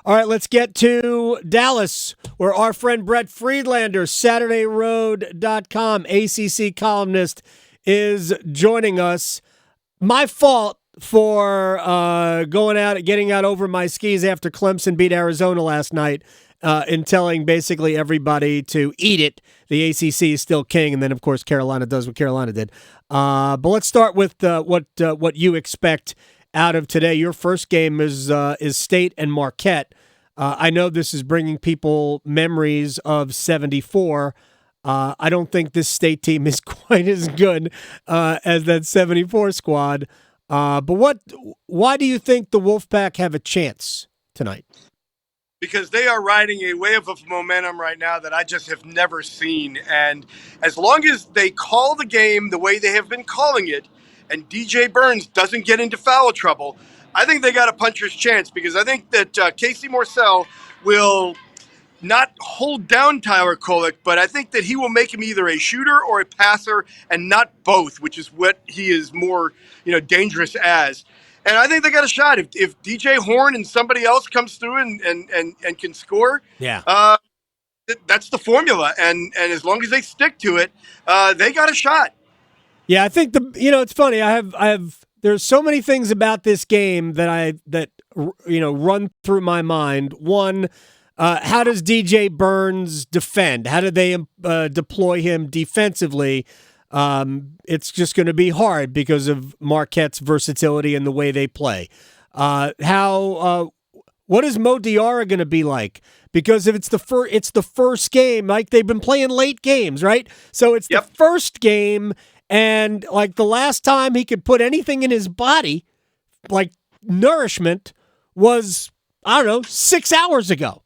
All right, let's get to Dallas, where our friend Brett Friedlander, SaturdayRoad.com, ACC columnist, is joining us. My fault for getting out over my skis after Clemson beat Arizona last night and telling basically everybody to eat it. The ACC is still king, and then, of course, Carolina does what Carolina did. But let's start with what you expect out of today. Your first game is State and Marquette. I know this is bringing people memories of '74. I don't think this State team is quite as good as that '74 squad. But why do you think the Wolfpack have a chance tonight? Because they are riding a wave of momentum right now that I just have never seen. And as long as they call the game the way they have been calling it, and DJ Burns doesn't get into foul trouble, I think they got a puncher's chance, because I think that Casey Morcell will not hold down Tyler Kolek, but I think that he will make him either a shooter or a passer, and not both, which is what he is more, dangerous as. And I think they got a shot if DJ Horn and somebody else comes through and can score. Yeah. That's the formula, and as long as they stick to it, they got a shot. Yeah, I think it's funny. I have. There's so many things about this game that run through my mind. One. How does DJ Burns defend? How do they deploy him defensively? It's just going to be hard because of Marquette's versatility and the way they play. What is Mo Diarra going to be like? Because if it's the first game, like they've been playing late games, right? So it's the first game, and like the last time he could put anything in his body, like nourishment, was 6 hours ago.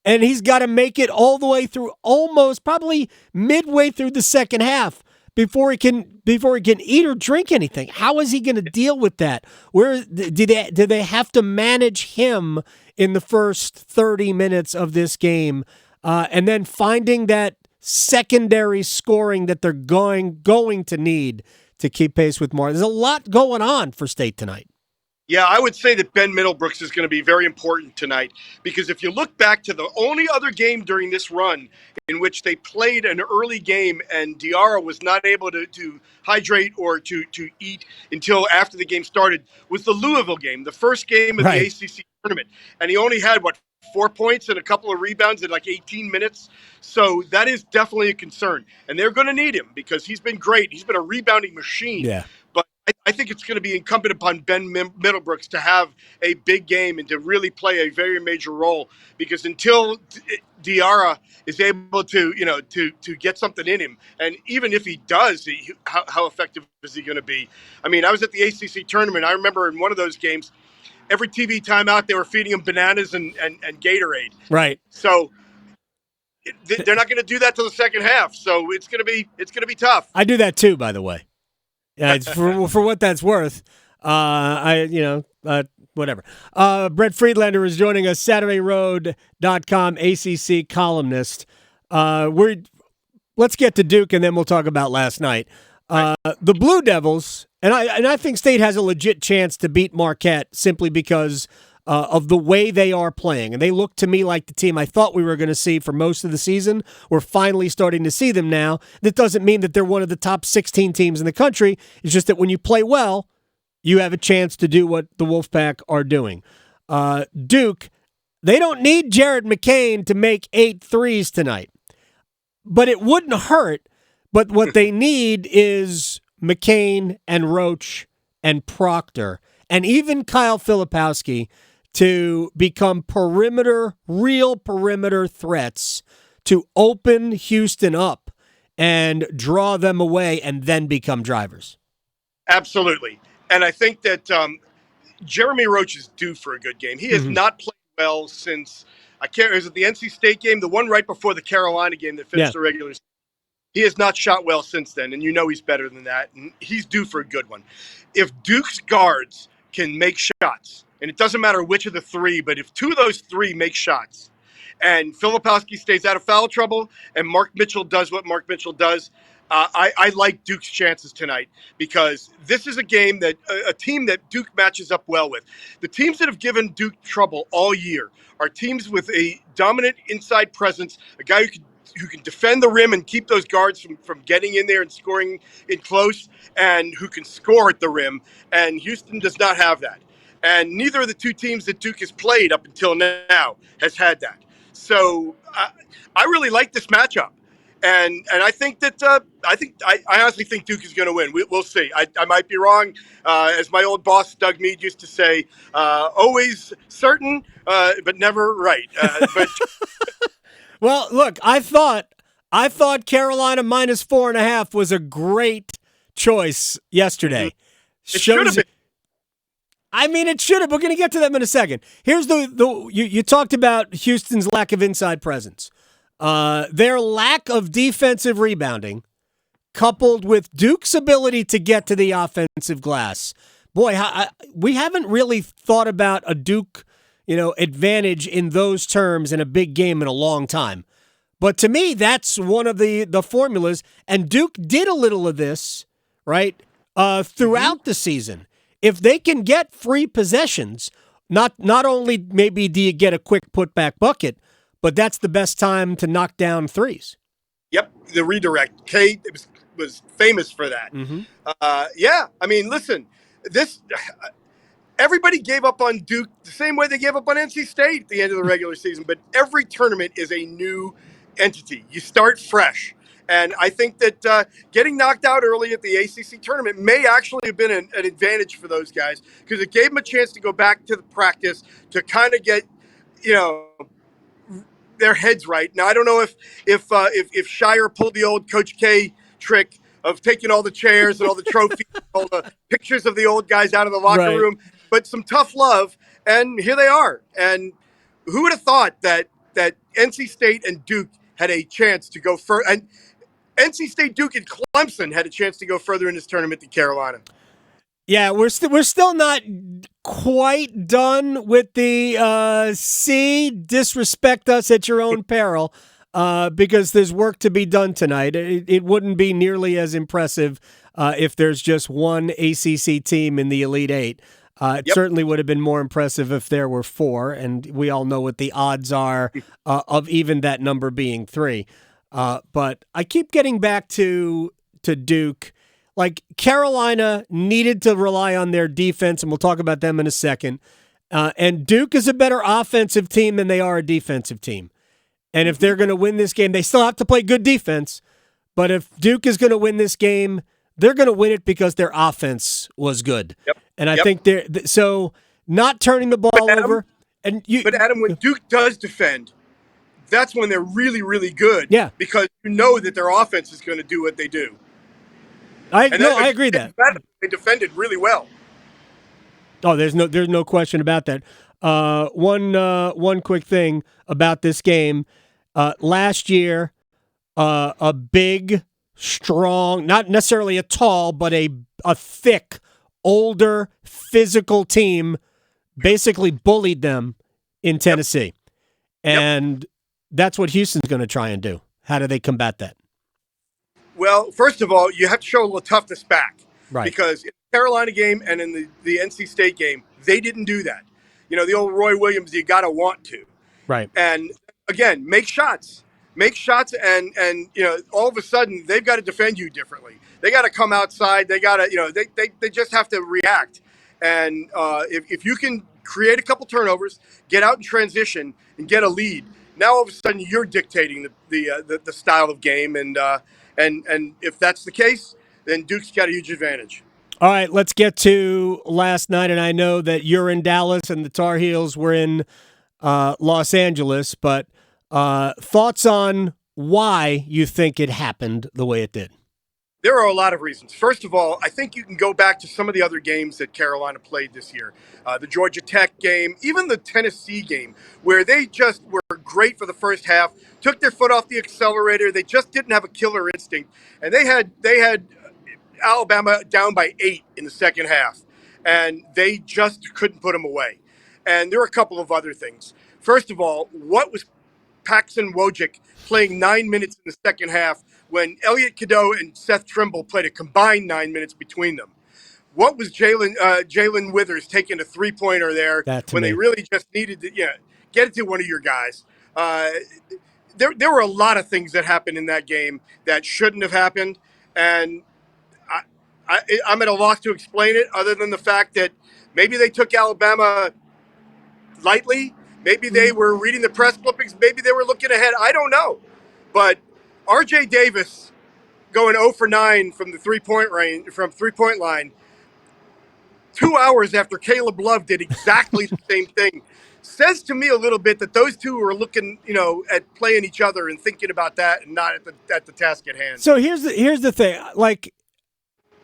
And he's got to make it all the way through, almost probably midway through the second half before he can eat or drink anything. How is he going to deal with that? Where do they have to manage him in the first 30 minutes of this game, and then finding that secondary scoring that they're going to need to keep pace with more? There's a lot going on for State tonight. Yeah, I would say that Ben Middlebrooks is going to be very important tonight, because if you look back to the only other game during this run in which they played an early game and Diarra was not able to hydrate or to eat until after the game started, was the Louisville game, the first game of the ACC tournament. And he only had, 4 points and a couple of rebounds in like 18 minutes. So that is definitely a concern. And they're going to need him because he's been great. He's been a rebounding machine. Yeah. But I think it's going to be incumbent upon Ben Middlebrooks to have a big game and to really play a very major role, because until Diarra is able to get something in him, and even if he does, how effective is he going to be? I mean, I was at the ACC tournament. I remember in one of those games, every TV timeout they were feeding him bananas and Gatorade. Right. So they're not going to do that till the second half. So it's going to be tough. I do that too, by the way. Yeah, it's for what that's worth. Whatever. Brett Friedlander is joining us, SaturdayRoad.com, ACC columnist. Let's get to Duke, and then we'll talk about last night. The Blue Devils, and I think State has a legit chance to beat Marquette simply because of the way they are playing. And they look to me like the team I thought we were going to see for most of the season. We're finally starting to see them now. That doesn't mean that they're one of the top 16 teams in the country. It's just that when you play well, you have a chance to do what the Wolfpack are doing. Duke, they don't need Jared McCain to make 8 threes tonight. But it wouldn't hurt. But what they need is McCain and Roach and Proctor and even Kyle Filipowski to become real perimeter threats to open Houston up and draw them away and then become drivers. Absolutely. And I think that Jeremy Roach is due for a good game. He has not played well since, is it the NC State game, the one right before the Carolina game that finished the regular season? He has not shot well since then, and he's better than that, and he's due for a good one. If Duke's guards can make shots, and it doesn't matter which of the three, but if 2 of those 3 make shots, and Filipowski stays out of foul trouble, and Mark Mitchell does what Mark Mitchell does, I like Duke's chances tonight because this is a game that a team that Duke matches up well with. The teams that have given Duke trouble all year are teams with a dominant inside presence, a guy who can defend the rim and keep those guards from getting in there and scoring in close, and who can score at the rim. And Houston does not have that. And neither of the two teams that Duke has played up until now has had that. So I really like this matchup. And I think that I honestly think Duke is going to win. We'll see. I might be wrong. As my old boss Doug Mead used to say, always certain, but never right. But Well, look, I thought Carolina minus 4.5 was a great choice yesterday. it should have been. I mean, it should have. We're going to get to them in a second. Here's you talked about Houston's lack of inside presence. Their lack of defensive rebounding, coupled with Duke's ability to get to the offensive glass. Boy, we haven't really thought about a Duke, advantage in those terms in a big game in a long time. But to me, that's one of the formulas. And Duke did a little of this, right, throughout the season. If they can get free possessions, not only maybe do you get a quick putback bucket, but that's the best time to knock down threes. Yep, the redirect. Kate was famous for that. Mm-hmm. Yeah, I mean, listen, everybody gave up on Duke the same way they gave up on NC State at the end of the regular season, but every tournament is a new entity. You start fresh. And I think that getting knocked out early at the ACC tournament may actually have been an advantage for those guys because it gave them a chance to go back to the practice to kind of get, their heads right. Now I don't know if Shire pulled the old Coach K trick of taking all the chairs and all the trophies, all the pictures of the old guys out of the locker room, but some tough love, and here they are. And who would have thought that NC State and Duke had a chance to go further, and NC State, Duke, and Clemson had a chance to go further in this tournament than Carolina. Yeah, we're still not quite done with the disrespect us at your own peril because there's work to be done tonight. It wouldn't be nearly as impressive if there's just one ACC team in the Elite Eight. It certainly would have been more impressive if there were four, and we all know what the odds are of even that number being three. But I keep getting back to Duke. Like, Carolina needed to rely on their defense, and we'll talk about them in a second. And Duke is a better offensive team than they are a defensive team. And if they're going to win this game, they still have to play good defense. But if Duke is going to win this game, they're going to win it because their offense was good. Yep. And I think so not turning the ball over. But Adam, when Duke does defend, that's when they're really, really good. Yeah. Because you know that their offense is going to do what they do. I agree that they defended really well. Oh, there's no question about that. One quick thing about this game. Last year, a big, strong, not necessarily a tall, but a thick, older, physical team basically bullied them in Tennessee. And that's what Houston's going to try and do. How do they combat that? Well, first of all, you have to show a little toughness back. Right. Because in the Carolina game and in the NC State game, they didn't do that. The old Roy Williams, you got to want to. Right. And, again, make shots. Make shots, and all of a sudden, they've got to defend you differently. They got to come outside. They got to, they just have to react. And if you can create a couple turnovers, get out in transition, and get a lead, now all of a sudden you're dictating the style of game. And if that's the case, then Duke's got a huge advantage. All right, let's get to last night. And I know that you're in Dallas and the Tar Heels were in Los Angeles, but thoughts on why you think it happened the way it did? There are a lot of reasons. First of all, I think you can go back to some of the other games that Carolina played this year. The Georgia Tech game, even the Tennessee game, where they just were great for the first half, took their foot off the accelerator. They just didn't have a killer instinct. And they had Alabama down by 8 in the second half. And they just couldn't put them away. And there were a couple of other things. First of all, what was Paxson Wojcik playing 9 minutes in the second half when Elliot Cadeau and Seth Trimble played a combined 9 minutes between them? What was Jalen Withers taking a 3-pointer there That to when they me. really just needed to get it to one of your guys? There were a lot of things that happened in that game that shouldn't have happened, and I'm at a loss to explain it other than the fact that maybe they took Alabama lightly. Maybe they were reading the press clippings. Maybe they were looking ahead. I don't know. But R.J. Davis going 0 for 9 from the three-point line 2 hours after Caleb Love did exactly the same thing says to me a little bit that those two are looking, at playing each other and thinking about that and not at the task at hand. So here's the thing. Like,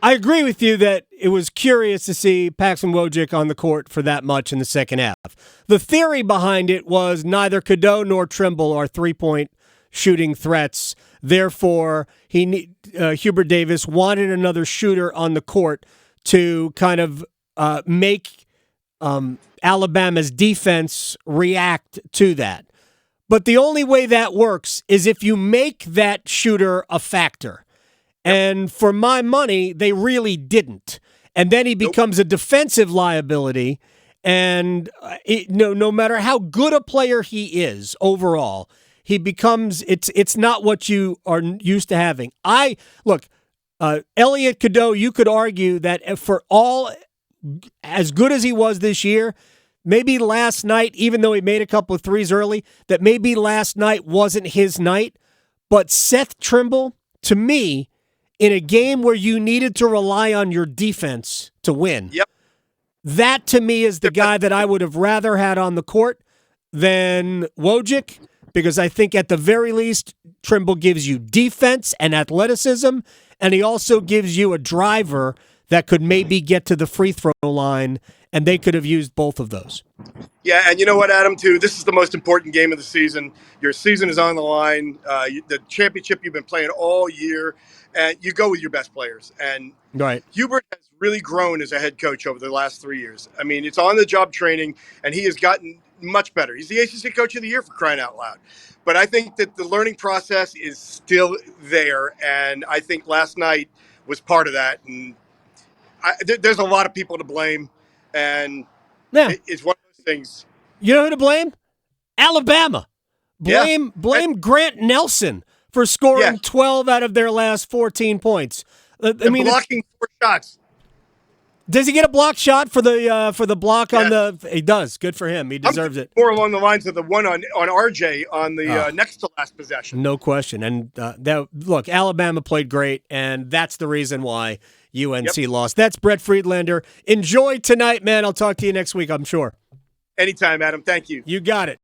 I agree with you that it was curious to see Paxson Wojcik on the court for that much in the second half. The theory behind it was neither Cadeau nor Trimble are three-point shooting threats. Therefore, Hubert Davis wanted another shooter on the court to kind of make Alabama's defense react to that. But the only way that works is if you make that shooter a factor. And for my money, they really didn't. And then he becomes a defensive liability. And no matter how good a player he is overall, he becomes it's not what you are used to having. Elliot Cadeau, you could argue that for all as good as he was this year, maybe last night, even though he made a couple of threes early, that maybe last night wasn't his night. But Seth Trimble, to me, in a game where you needed to rely on your defense to win, that to me is the guy that I would have rather had on the court than Wojcik, because I think at the very least, Trimble gives you defense and athleticism, and he also gives you a driver that could maybe get to the free throw line, and they could have used both of those. Yeah, and you know what, Adam, too? This is the most important game of the season. Your season is on the line. The championship you've been playing all year, and you go with your best players. And right. Hubert has really grown as a head coach over the last 3 years. I mean, it's on-the-job training, and he has gotten much better. He's the ACC Coach of the Year, for crying out loud. But I think that the learning process is still there, and I think last night was part of that. And there's a lot of people to blame, and it's one of those things. You know who to blame? Alabama. Blame Grant Nelson for scoring 12 out of their last 14 points. Blocking 4 shots. Does he get a blocked shot for the block on the? He does. Good for him. He deserves it. More along the lines of the one on RJ on the next to last possession. No question. And look, Alabama played great, and that's the reason why UNC lost. That's Brett Friedlander. Enjoy tonight, man. I'll talk to you next week, I'm sure. Anytime, Adam. Thank you. You got it.